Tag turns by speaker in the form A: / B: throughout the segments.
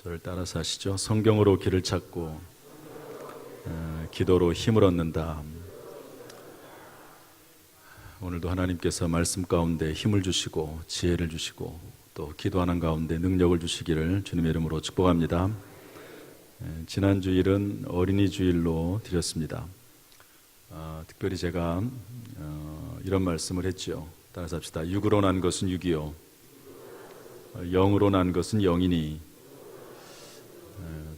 A: 저를 따라서 하시죠. 성경으로 길을 찾고 기도로 힘을 얻는다. 오늘도 하나님께서 말씀 가운데 힘을 주시고 지혜를 주시고 또 기도하는 가운데 능력을 주시기를 주님의 이름으로 축복합니다. 지난 주일은 어린이 주일로 드렸습니다. 특별히 제가 이런 말씀을 했죠. 따라서 합시다. 육으로 난 것은 육이요 영으로 난 것은 영이니.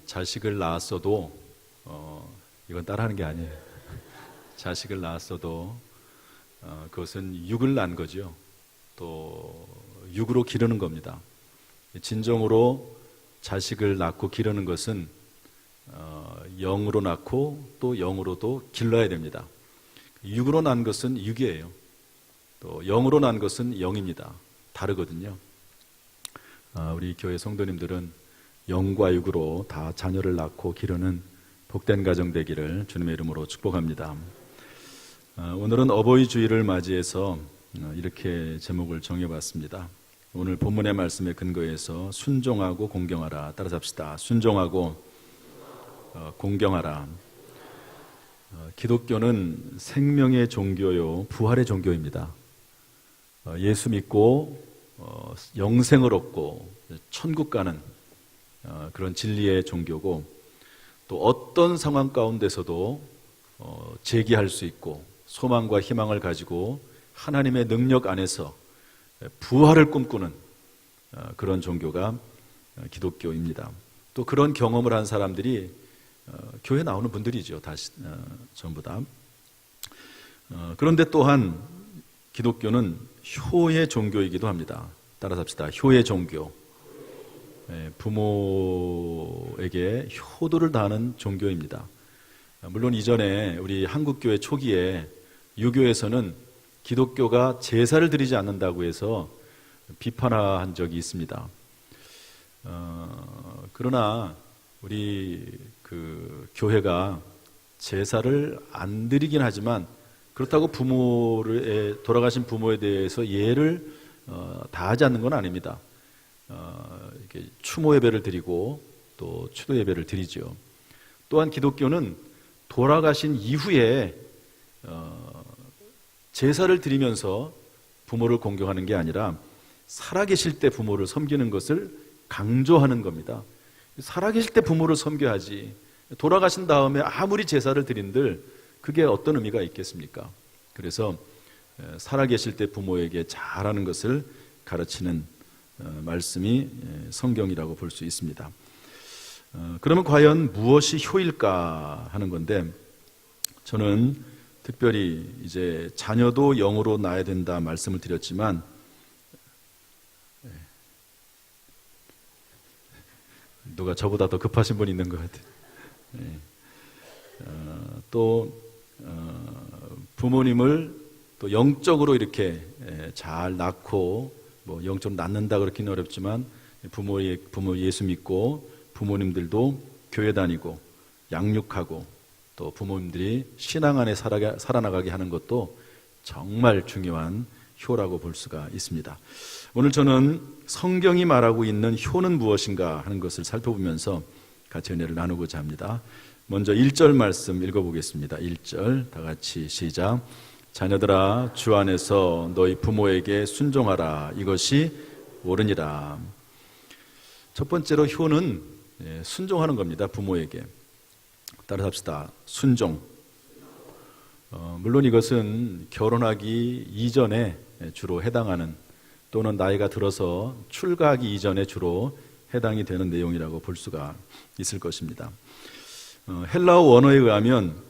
A: 자식을 낳았어도 이건 따라하는 게 아니에요. 자식을 낳았어도 그것은 육을 낳은 거죠. 또 육으로 기르는 겁니다. 진정으로 자식을 낳고 기르는 것은 영으로 낳고 또 영으로도 길러야 됩니다. 육으로 난 것은 육이에요. 또 영으로 난 것은 영입니다. 다르거든요. 우리 교회 성도님들은 영과 육으로 다 자녀를 낳고 기르는 복된 가정 되기를 주님의 이름으로 축복합니다. 오늘은 어버이 주일을 맞이해서 이렇게 제목을 정해봤습니다. 오늘 본문의 말씀에 근거해서 순종하고 공경하라. 따라서 합시다. 순종하고 공경하라. 기독교는 생명의 종교요 부활의 종교입니다. 예수 믿고 영생을 얻고 천국 가는 그런 진리의 종교고, 또 어떤 상황 가운데서도 제기할 수 있고 소망과 희망을 가지고 하나님의 능력 안에서 부활을 꿈꾸는 그런 종교가 기독교입니다. 또 그런 경험을 한 사람들이 교회 나오는 분들이죠. 전부 다. 그런데 또한 기독교는 효의 종교이기도 합니다. 따라서 합시다. 효의 종교. 부모에게 효도를 다하는 종교입니다. 물론 이전에 우리 한국교회 초기에 유교에서는 기독교가 제사를 드리지 않는다고 해서 비판한 적이 있습니다. 그러나 우리 그 교회가 제사를 안 드리긴 하지만 그렇다고 돌아가신 부모에 대해서 예를 다하지 않는 건 아닙니다. 이렇게 추모 예배를 드리고 또 추도 예배를 드리죠. 또한 기독교는 돌아가신 이후에 제사를 드리면서 부모를 공경하는 게 아니라 살아계실 때 부모를 섬기는 것을 강조하는 겁니다. 살아계실 때 부모를 섬겨야지 돌아가신 다음에 아무리 제사를 드린들 그게 어떤 의미가 있겠습니까? 그래서 살아계실 때 부모에게 잘하는 것을 가르치는 말씀이 성경이라고 볼 수 있습니다. 그러면 과연 무엇이 효일까 하는 건데, 저는 특별히 이제 자녀도 영으로 낳아야 된다 말씀을 드렸지만, 누가 저보다 더 급하신 분이 있는 것 같아요. 또 부모님을 또 영적으로 이렇게 잘 낳고, 뭐 영적으로 낳는다 그렇기는 어렵지만 부모 예수 믿고 부모님들도 교회 다니고 양육하고 또 부모님들이 신앙 안에 살아나가게 하는 것도 정말 중요한 효라고 볼 수가 있습니다. 오늘 저는 성경이 말하고 있는 효는 무엇인가 하는 것을 살펴보면서 같이 은혜를 나누고자 합니다. 먼저 1절 말씀 읽어보겠습니다. 1절 다 같이 시작. 자녀들아 주 안에서 너희 부모에게 순종하라. 이것이 옳으니라. 첫 번째로 효는 순종하는 겁니다. 부모에게. 따라서 합시다. 순종. 물론 이것은 결혼하기 이전에 주로 해당하는, 또는 나이가 들어서 출가하기 이전에 주로 해당이 되는 내용이라고 볼 수가 있을 것입니다. 헬라어 원어에 의하면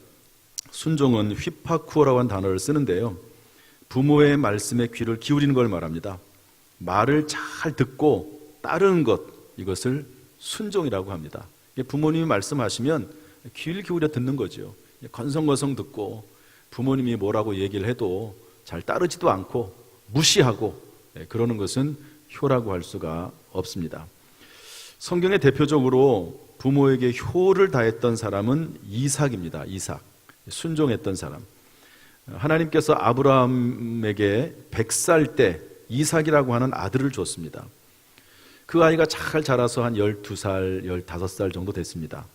A: 순종은 휘파쿠어라고 하는 단어를 쓰는데요, 부모의 말씀에 귀를 기울이는 걸 말합니다. 말을 잘 듣고 따르는 것, 이것을 순종이라고 합니다. 부모님이 말씀하시면 귀를 기울여 듣는 거죠. 건성건성 듣고 부모님이 뭐라고 얘기를 해도 잘 따르지도 않고 무시하고 그러는 것은 효라고 할 수가 없습니다. 성경에 대표적으로 부모에게 효를 다했던 사람은 이삭입니다. 이삭. 순종했던 사람. 하나님께서 아브라함에게 100살 때 이삭이라고 하는 아들을 줬습니다. 그 아이가 잘 자라서 한 12살, 15살 정도 됐습니다.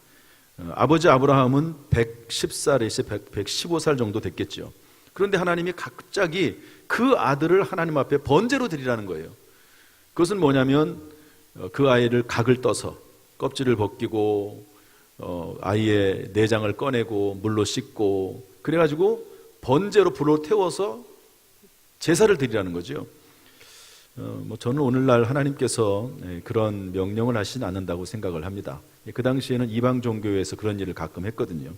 A: 아버지 아브라함은 110살에 115살 정도 됐겠죠. 그런데 하나님이 갑자기 그 아들을 하나님 앞에 번제로 드리라는 거예요. 그것은 뭐냐면 그 아이를 각을 떠서 껍질을 벗기고 아이의 내장을 꺼내고 물로 씻고 그래가지고 번제로 불로 태워서 제사를 드리라는 거죠. 저는 오늘날 하나님께서 그런 명령을 하시지 않는다고 생각을 합니다. 그 당시에는 이방 종교에서 그런 일을 가끔 했거든요.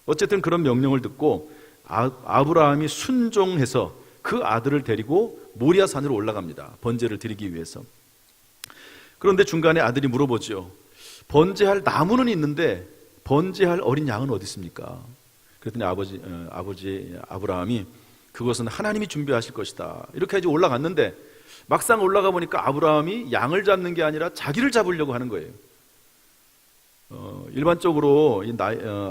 A: 어쨌든 그런 명령을 듣고 아브라함이 순종해서 그 아들을 데리고 모리아 산으로 올라갑니다. 번제를 드리기 위해서. 그런데 중간에 아들이 물어보죠. 번제할 나무는 있는데 번제할 어린 양은 어디 있습니까? 그랬더니 아버지 아브라함이 그것은 하나님이 준비하실 것이다. 이렇게 해서 올라갔는데 막상 올라가 보니까 아브라함이 양을 잡는 게 아니라 자기를 잡으려고 하는 거예요. 일반적으로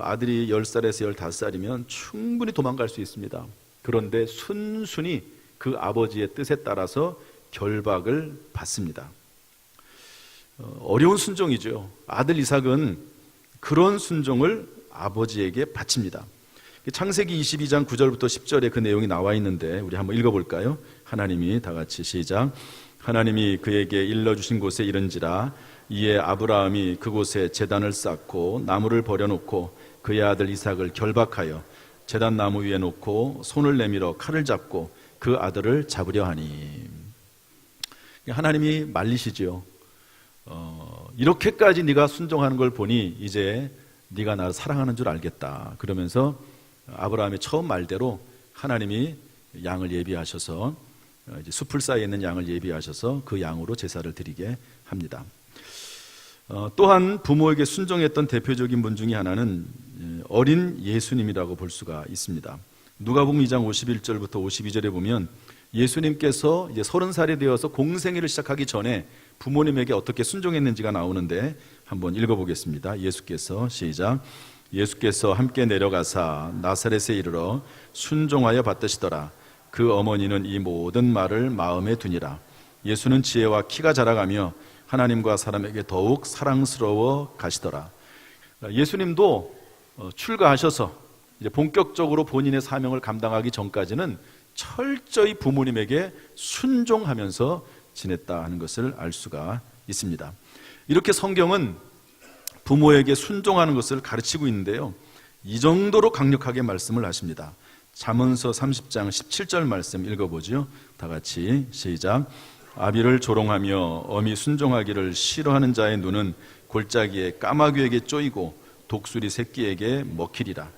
A: 아들이 10살에서 15살이면 충분히 도망갈 수 있습니다. 그런데 순순히 그 아버지의 뜻에 따라서 결박을 받습니다. 어려운 순종이죠. 아들 이삭은 그런 순종을 아버지에게 바칩니다. 창세기 22장 9절부터 10절에 그 내용이 나와 있는데 우리 한번 읽어볼까요? 하나님이 다 같이 시작. 하나님이 그에게 일러주신 곳에 이른지라 이에 아브라함이 그곳에 제단을 쌓고 나무를 버려놓고 그의 아들 이삭을 결박하여 제단 나무 위에 놓고 손을 내밀어 칼을 잡고 그 아들을 잡으려 하니. 하나님이 말리시죠. 이렇게까지 네가 순종하는 걸 보니 이제 네가 나를 사랑하는 줄 알겠다. 그러면서 아브라함의 처음 말대로 하나님이 양을 예비하셔서 이제 숲을 사이에 있는 양을 예비하셔서 그 양으로 제사를 드리게 합니다. 또한 부모에게 순종했던 대표적인 분 중에 하나는 어린 예수님이라고 볼 수가 있습니다. 누가복음 2장 51절부터 52절에 보면 예수님께서 이제 30살이 되어서 공생애를 시작하기 전에 부모님에게 어떻게 순종했는지가 나오는데 한번 읽어보겠습니다. 예수께서 시작. 예수께서 함께 내려가사 나사렛에 이르러 순종하여 받드시더라. 그 어머니는 이 모든 말을 마음에 두니라. 예수는 지혜와 키가 자라가며 하나님과 사람에게 더욱 사랑스러워 가시더라. 예수님도 출가하셔서 이제 본격적으로 본인의 사명을 감당하기 전까지는 철저히 부모님에게 순종하면서 지냈다 하는 것을 알 수가 있습니다. 이렇게 성경은 부모에게 순종하는 것을 가르치고 있는데요, 이 정도로 강력하게 말씀을 하십니다. 잠언서 30장 17절 말씀 읽어보죠. 다 같이 시작. 아비를 조롱하며 어미 순종하기를 싫어하는 자의 눈은 골짜기에 까마귀에게 쪼이고 독수리 새끼에게 먹히리라.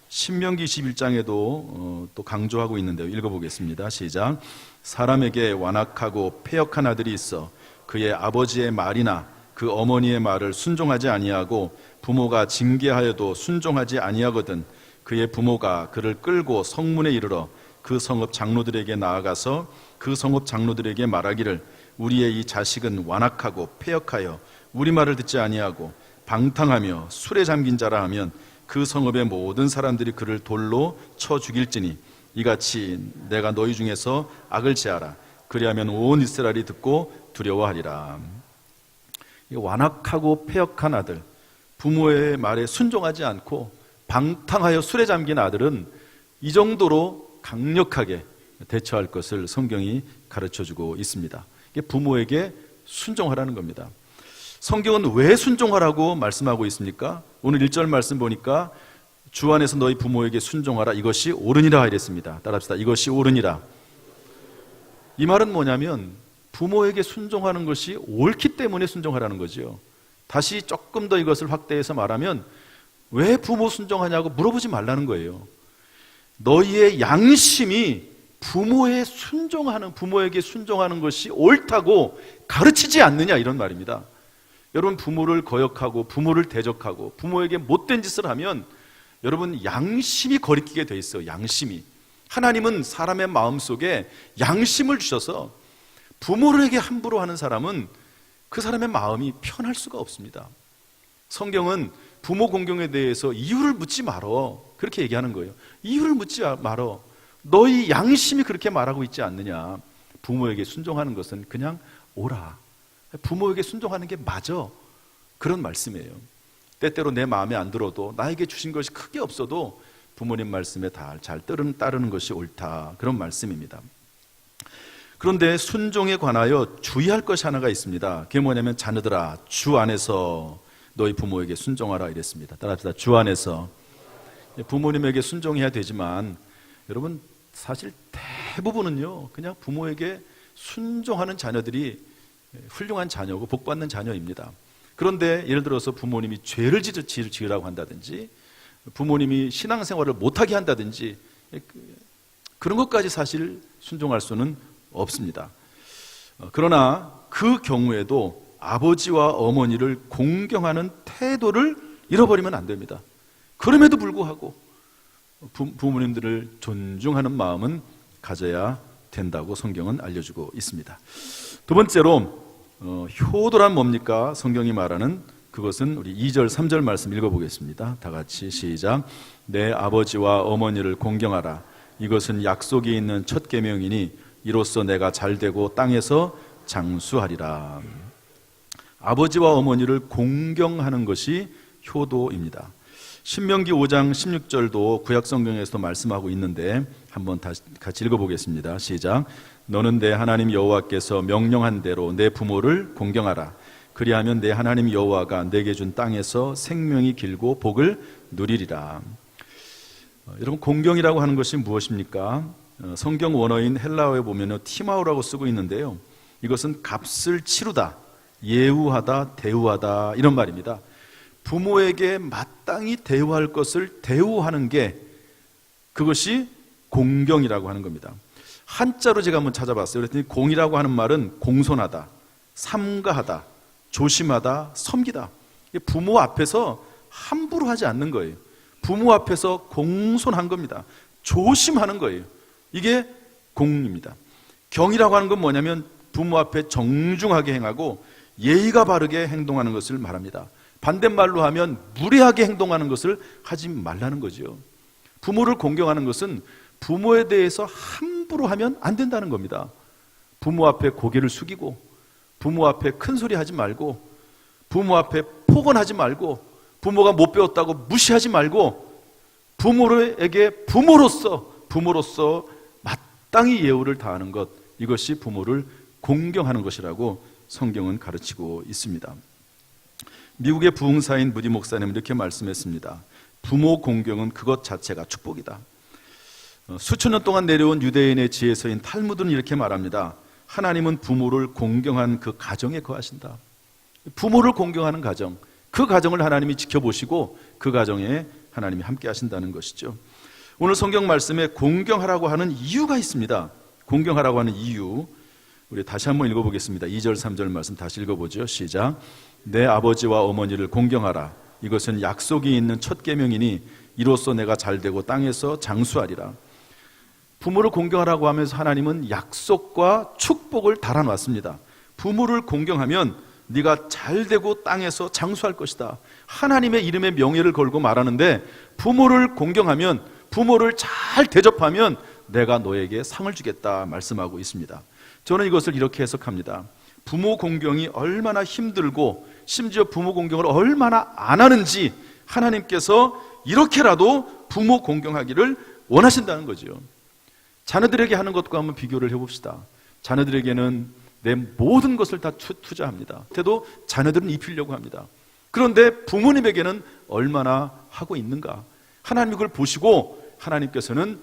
A: 신명기 21장에도 또 강조하고 있는데요, 읽어보겠습니다. 시작. 사람에게 완악하고 패역한 아들이 있어 그의 아버지의 말이나 그 어머니의 말을 순종하지 아니하고 부모가 징계하여도 순종하지 아니하거든 그의 부모가 그를 끌고 성문에 이르러 그 성읍 장로들에게 나아가서 그 성읍 장로들에게 말하기를 우리의 이 자식은 완악하고 패역하여 우리 말을 듣지 아니하고 방탕하며 술에 잠긴 자라 하면 그 성읍의 모든 사람들이 그를 돌로 쳐 죽일지니 이같이 내가 너희 중에서 악을 제하라. 그리하면 온 이스라엘이 듣고 두려워하리라. 완악하고 패역한 아들, 부모의 말에 순종하지 않고 방탕하여 술에 잠긴 아들은 이 정도로 강력하게 대처할 것을 성경이 가르쳐주고 있습니다. 이게 부모에게 순종하라는 겁니다. 성경은 왜 순종하라고 말씀하고 있습니까? 오늘 1절 말씀 보니까 주 안에서 너희 부모에게 순종하라. 이것이 옳으니라 이랬습니다. 따라합시다. 이것이 옳으니라. 이 말은 뭐냐면 부모에게 순종하는 것이 옳기 때문에 순종하라는 거죠. 다시 조금 더 이것을 확대해서 말하면 왜 부모 순종하냐고 물어보지 말라는 거예요. 너희의 양심이 부모에게 순종하는 것이 옳다고 가르치지 않느냐 이런 말입니다. 여러분 부모를 거역하고 부모를 대적하고 부모에게 못된 짓을 하면 여러분 양심이 거리끼게 돼 있어요. 양심이. 하나님은 사람의 마음속에 양심을 주셔서 부모에게 함부로 하는 사람은 그 사람의 마음이 편할 수가 없습니다. 성경은 부모 공경에 대해서 이유를 묻지 말어 그렇게 얘기하는 거예요. 이유를 묻지 말어. 너희 양심이 그렇게 말하고 있지 않느냐. 부모에게 순종하는 것은 그냥 옳아. 부모에게 순종하는 게 맞아. 그런 말씀이에요. 때때로 내 마음에 안 들어도 나에게 주신 것이 크게 없어도 부모님 말씀에 잘 따르는 것이 옳다. 그런 말씀입니다. 그런데 순종에 관하여 주의할 것이 하나가 있습니다. 그게 뭐냐면 자녀들아 주 안에서 너희 부모에게 순종하라 이랬습니다. 따라합시다. 주 안에서. 부모님에게 순종해야 되지만 여러분 사실 대부분은요 그냥 부모에게 순종하는 자녀들이 훌륭한 자녀고 복받는 자녀입니다. 그런데 예를 들어서 부모님이 죄를 지으라고 한다든지 부모님이 신앙생활을 못하게 한다든지 그런 것까지 사실 순종할 수는 없습니다. 그러나 그 경우에도 아버지와 어머니를 공경하는 태도를 잃어버리면 안 됩니다. 그럼에도 불구하고 부모님들을 존중하는 마음은 가져야 된다고 성경은 알려주고 있습니다. 두 번째로 효도란 뭡니까? 성경이 말하는 그것은 우리 2절 3절 말씀 읽어보겠습니다. 다 같이 시작. 내 아버지와 어머니를 공경하라. 이것은 약속이 있는 첫 계명이니 이로써 내가 잘되고 땅에서 장수하리라. 아버지와 어머니를 공경하는 것이 효도입니다. 신명기 5장 16절도 구약성경에서도 말씀하고 있는데 한번 다시 같이 읽어보겠습니다. 시작. 너는 내 하나님 여호와께서 명령한 대로 내 부모를 공경하라. 그리하면 내 하나님 여호와가 내게 준 땅에서 생명이 길고 복을 누리리라. 여러분 공경이라고 하는 것이 무엇입니까? 성경 원어인 헬라어에 보면 티마우라고 쓰고 있는데요. 이것은 값을 치르다, 예우하다, 대우하다 이런 말입니다. 부모에게 마땅히 대우할 것을 대우하는 게 그것이 공경이라고 하는 겁니다. 한자로 제가 한번 찾아봤어요. 그랬더니 공이라고 하는 말은 공손하다, 삼가하다, 조심하다, 섬기다. 부모 앞에서 함부로 하지 않는 거예요. 부모 앞에서 공손한 겁니다. 조심하는 거예요. 이게 공입니다. 경이라고 하는 건 뭐냐면 부모 앞에 정중하게 행하고 예의가 바르게 행동하는 것을 말합니다. 반대말로 하면 무례하게 행동하는 것을 하지 말라는 거죠. 부모를 공경하는 것은 부모에 대해서 함부로 하면 안 된다는 겁니다. 부모 앞에 고개를 숙이고 부모 앞에 큰 소리 하지 말고 부모 앞에 폭언하지 말고 부모가 못 배웠다고 무시하지 말고 부모에게 부모로서 마땅히 예우를 다하는 것, 이것이 부모를 공경하는 것이라고 성경은 가르치고 있습니다. 미국의 부흥사인 무디 목사님은 이렇게 말씀했습니다. 부모 공경은 그것 자체가 축복이다. 수천 년 동안 내려온 유대인의 지혜서인 탈무드는 이렇게 말합니다. 하나님은 부모를 공경한 그 가정에 거하신다. 부모를 공경하는 가정, 그 가정을 하나님이 지켜보시고 그 가정에 하나님이 함께 하신다는 것이죠. 오늘 성경 말씀에 공경하라고 하는 이유가 있습니다. 공경하라고 하는 이유, 우리 다시 한번 읽어보겠습니다. 2절 3절 말씀 다시 읽어보죠. 시작. 내 아버지와 어머니를 공경하라. 이것은 약속이 있는 첫 계명이니 이로써 내가 잘되고 땅에서 장수하리라. 부모를 공경하라고 하면서 하나님은 약속과 축복을 달아놨습니다. 부모를 공경하면 네가 잘되고 땅에서 장수할 것이다. 하나님의 이름에 명예를 걸고 말하는데 부모를 공경하면, 부모를 잘 대접하면 내가 너에게 상을 주겠다 말씀하고 있습니다. 저는 이것을 이렇게 해석합니다. 부모 공경이 얼마나 힘들고 심지어 부모 공경을 얼마나 안 하는지 하나님께서 이렇게라도 부모 공경하기를 원하신다는 거죠. 자녀들에게 하는 것과 한번 비교를 해봅시다. 자녀들에게는 내 모든 것을 다 투자합니다. 그때도 자녀들은 입히려고 합니다. 그런데 부모님에게는 얼마나 하고 있는가? 하나님 그걸 보시고 하나님께서는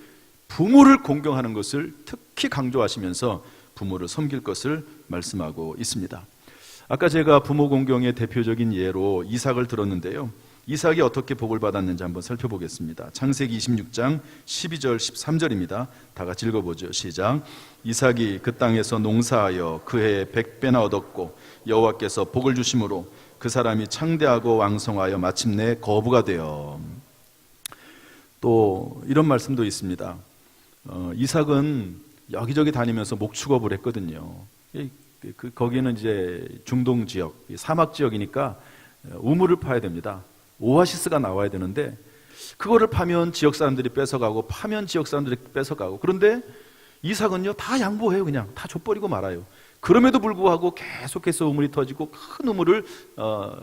A: 부모를 공경하는 것을 특히 강조하시면서 부모를 섬길 것을 말씀하고 있습니다. 아까 제가 부모 공경의 대표적인 예로 이삭을 들었는데요. 이삭이 어떻게 복을 받았는지 한번 살펴보겠습니다. 창세기 26장 12절 13절입니다. 다 같이 읽어보죠. 시작. 이삭이 그 땅에서 농사하여 그 해에 100배나 얻었고 여호와께서 복을 주심으로 그 사람이 창대하고 왕성하여 마침내 거부가 되어. 또 이런 말씀도 있습니다. 이삭은 여기저기 다니면서 목축업을 했거든요. 거기는 이제 중동 지역, 사막 지역이니까 우물을 파야 됩니다. 오아시스가 나와야 되는데 그거를 파면 지역 사람들이 뺏어가고 파면 지역 사람들이 뺏어가고, 그런데 이삭은요 다 양보해요. 그냥 다 줘버리고 말아요. 그럼에도 불구하고 계속해서 우물이 터지고 큰 우물을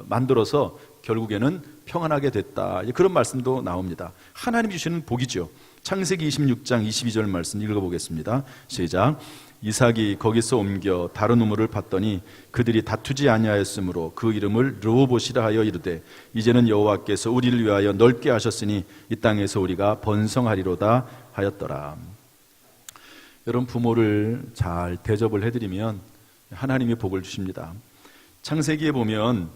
A: 만들어서 결국에는 평안하게 됐다. 그런 말씀도 나옵니다. 하나님 주시는 복이죠. 창세기 26장 22절 말씀 읽어보겠습니다. 시작. 이삭이 거기서 옮겨 다른 우물을 봤더니 그들이 다투지 아니하였으므로 그 이름을 르호봇이라 하여 이르되 이제는 여호와께서 우리를 위하여 넓게 하셨으니 이 땅에서 우리가 번성하리로다 하였더라. 여러분, 부모를 잘 대접을 해드리면 하나님이 복을 주십니다. 창세기에 보면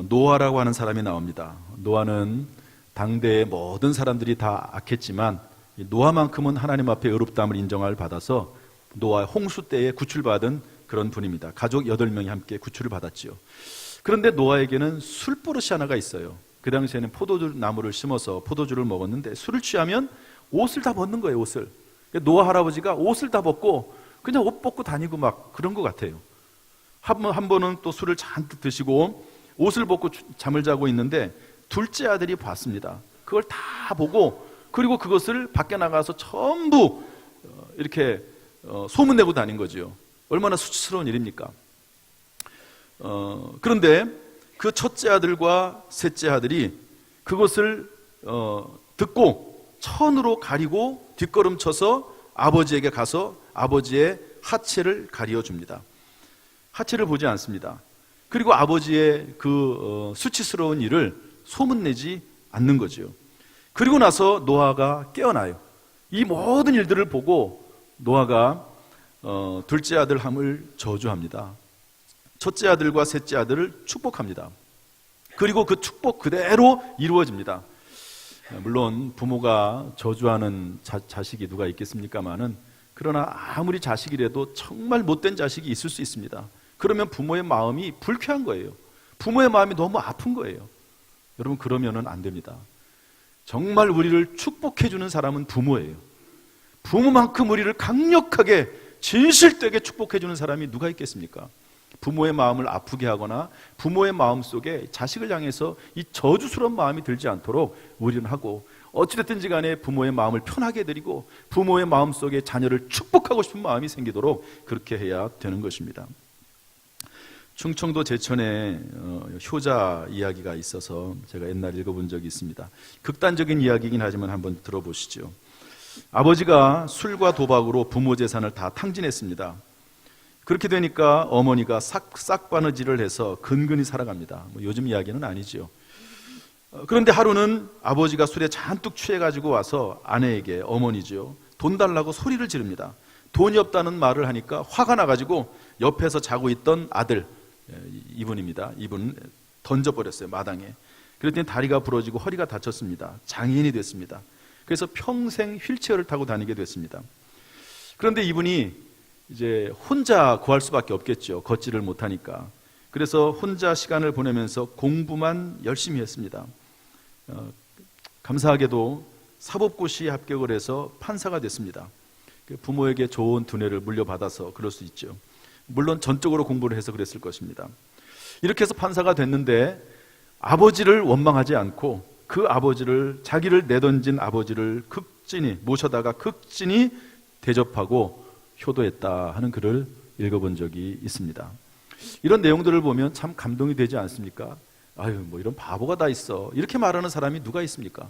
A: 노아라고 하는 사람이 나옵니다. 노아는 당대의 모든 사람들이 다 악했지만 노아만큼은 하나님 앞에 의롭다함을 인정을 받아서 노아 홍수 때에 구출받은 그런 분입니다. 가족 8명이 함께 구출을 받았지요. 그런데 노아에게는 술버릇이 하나가 있어요. 그 당시에는 포도주 나무를 심어서 포도주를 먹었는데 술을 취하면 옷을 다 벗는 거예요. 옷을. 노아 할아버지가 옷을 다 벗고 그냥 옷 벗고 다니고 막 그런 것 같아요. 한 번은 또 술을 잔뜩 드시고 옷을 벗고 잠을 자고 있는데 둘째 아들이 봤습니다. 그걸 다 보고 그리고 그것을 밖에 나가서 전부 이렇게 소문내고 다닌 거죠. 얼마나 수치스러운 일입니까? 그런데 그 첫째 아들과 셋째 아들이 그것을 듣고 천으로 가리고 뒷걸음쳐서 아버지에게 가서 아버지의 하체를 가리어줍니다. 하체를 보지 않습니다. 그리고 아버지의 그 수치스러운 일을 소문내지 않는 거죠. 그리고 나서 노아가 깨어나요. 이 모든 일들을 보고 노아가 둘째 아들 함을 저주합니다. 첫째 아들과 셋째 아들을 축복합니다. 그리고 그 축복 그대로 이루어집니다. 물론 부모가 저주하는 자식이 누가 있겠습니까마는, 그러나 아무리 자식이라도 정말 못된 자식이 있을 수 있습니다. 그러면 부모의 마음이 불쾌한 거예요. 부모의 마음이 너무 아픈 거예요. 여러분, 그러면은 안 됩니다. 정말 우리를 축복해 주는 사람은 부모예요. 부모만큼 우리를 강력하게 진실되게 축복해 주는 사람이 누가 있겠습니까? 부모의 마음을 아프게 하거나 부모의 마음 속에 자식을 향해서 이 저주스러운 마음이 들지 않도록 우리는 하고, 어찌됐든지 간에 부모의 마음을 편하게 해드리고 부모의 마음 속에 자녀를 축복하고 싶은 마음이 생기도록 그렇게 해야 되는 것입니다. 충청도 제천에 효자 이야기가 있어서 제가 옛날에 읽어본 적이 있습니다. 극단적인 이야기이긴 하지만 한번 들어보시죠. 아버지가 술과 도박으로 부모 재산을 다 탕진했습니다. 그렇게 되니까 어머니가 싹바느질을 해서 근근히 살아갑니다. 요즘 이야기는 아니죠. 그런데 하루는 아버지가 술에 잔뜩 취해가지고 와서 아내에게, 어머니죠, 돈 달라고 소리를 지릅니다. 돈이 없다는 말을 하니까 화가 나가지고 옆에서 자고 있던 아들, 이분입니다. 이분 던져버렸어요, 마당에. 그랬더니 다리가 부러지고 허리가 다쳤습니다. 장애인이 됐습니다. 그래서 평생 휠체어를 타고 다니게 됐습니다. 그런데 이분이 이제 혼자 구할 수밖에 없겠죠. 걷지를 못하니까. 그래서 혼자 시간을 보내면서 공부만 열심히 했습니다. 감사하게도 사법고시에 합격을 해서 판사가 됐습니다. 부모에게 좋은 두뇌를 물려받아서 그럴 수 있죠. 물론 전적으로 공부를 해서 그랬을 것입니다. 이렇게 해서 판사가 됐는데 아버지를 원망하지 않고 그 아버지를, 자기를 내던진 아버지를 극진히 모셔다가 극진히 대접하고 효도했다 하는 글을 읽어본 적이 있습니다. 이런 내용들을 보면 참 감동이 되지 않습니까? 아유, 뭐 이런 바보가 다 있어, 이렇게 말하는 사람이 누가 있습니까?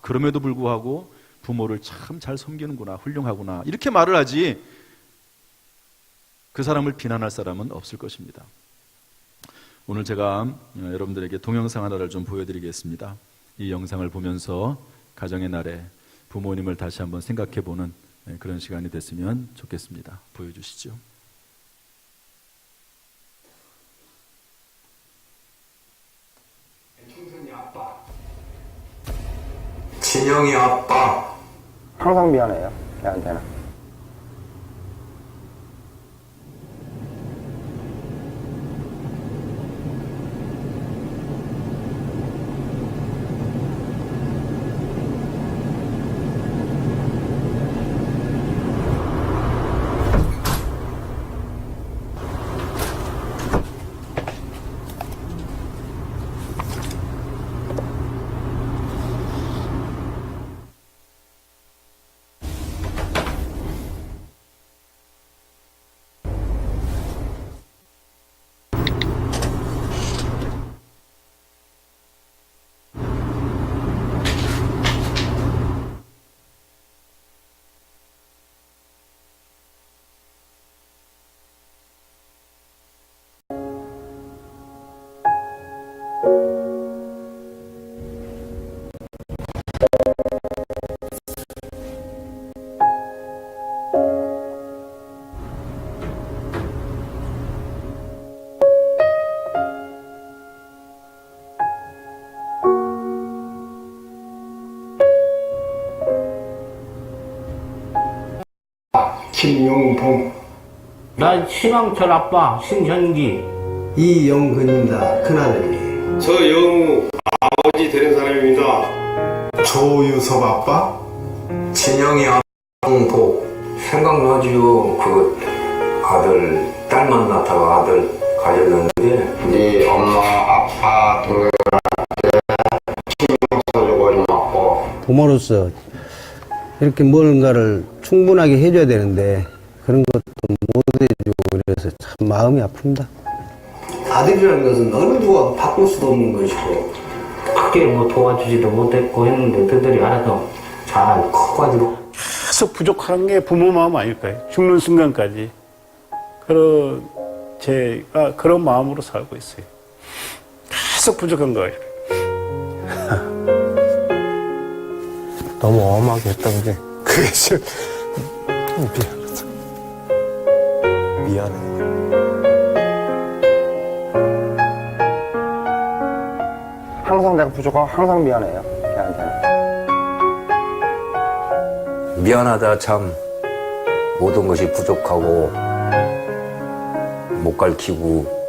A: 그럼에도 불구하고 부모를 참 잘 섬기는구나, 훌륭하구나, 이렇게 말을 하지 그 사람을 비난할 사람은 없을 것입니다. 오늘 제가 여러분들에게 동영상 하나를 좀 보여드리겠습니다. 이 영상을 보면서 가정의 날에 부모님을 다시 한번 생각해보는 그런 시간이 됐으면 좋겠습니다. 보여주시죠.
B: 충성이 아빠, 진영이 아빠.
C: 항상 미안해요, 걔한테는.
B: 김용봉.
D: 나 신왕철 아빠 신현기.
E: 이영근입니다. 큰아들이.
F: 저 영우 아버지 되는 사람입니다.
B: 조유섭 아빠.
E: 진영이 아동복. 생각나지요. 그 아들, 딸 만났다가 아들 가졌는데.
B: 네 엄마 아빠 동생한테 신경 써주고 고맙고.
G: 부모로서 이렇게 뭔가를 충분하게 해줘야 되는데 그런 것도 못 해주고 그래서 참 마음이 아픕니다.
E: 아들이라는 것은 어느 누가 바꿀 수도 없는 것이고.
D: 크게 뭐 도와주지도 못했고 했는데 그들이 알아서 잘 커가지고.
H: 계속 부족한 게 부모 마음 아닐까요? 죽는 순간까지. 그런, 제가 그런 마음으로 살고 있어요. 계속 부족한 거예요.
C: 너무 엄하게 했던 게
H: 그게 좀,
C: 미안해. 항상 내가 부족하고 항상 미안해요. 걔한테는.
E: 미안하다 참. 모든 것이 부족하고 못 가르치고.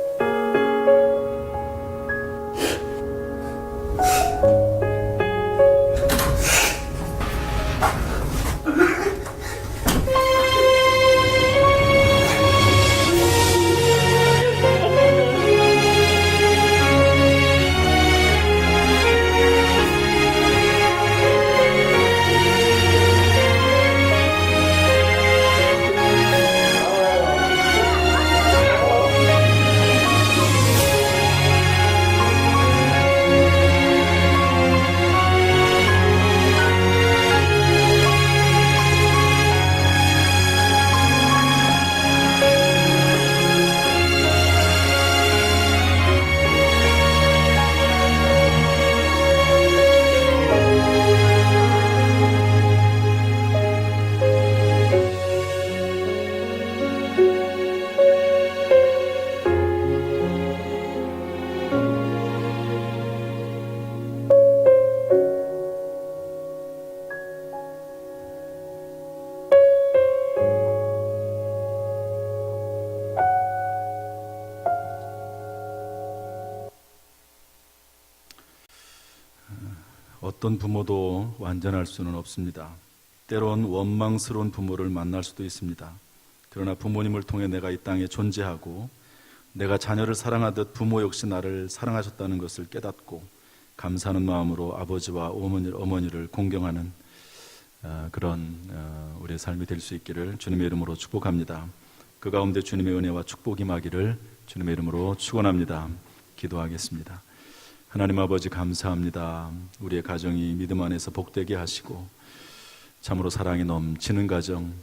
A: 어떤 부모도 완전할 수는 없습니다. 때론 원망스러운 부모를 만날 수도 있습니다. 그러나 부모님을 통해 내가 이 땅에 존재하고 내가 자녀를 사랑하듯 부모 역시 나를 사랑하셨다는 것을 깨닫고 감사하는 마음으로 아버지와 어머니를 공경하는 그런 우리의 삶이 될 수 있기를 주님의 이름으로 축복합니다. 그 가운데 주님의 은혜와 축복이 임하기를 주님의 이름으로 축원합니다. 기도하겠습니다. 하나님 아버지 감사합니다. 우리의 가정이 믿음 안에서 복되게 하시고 참으로 사랑이 넘치는 가정,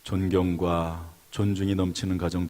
A: 존경과 존중이 넘치는 가정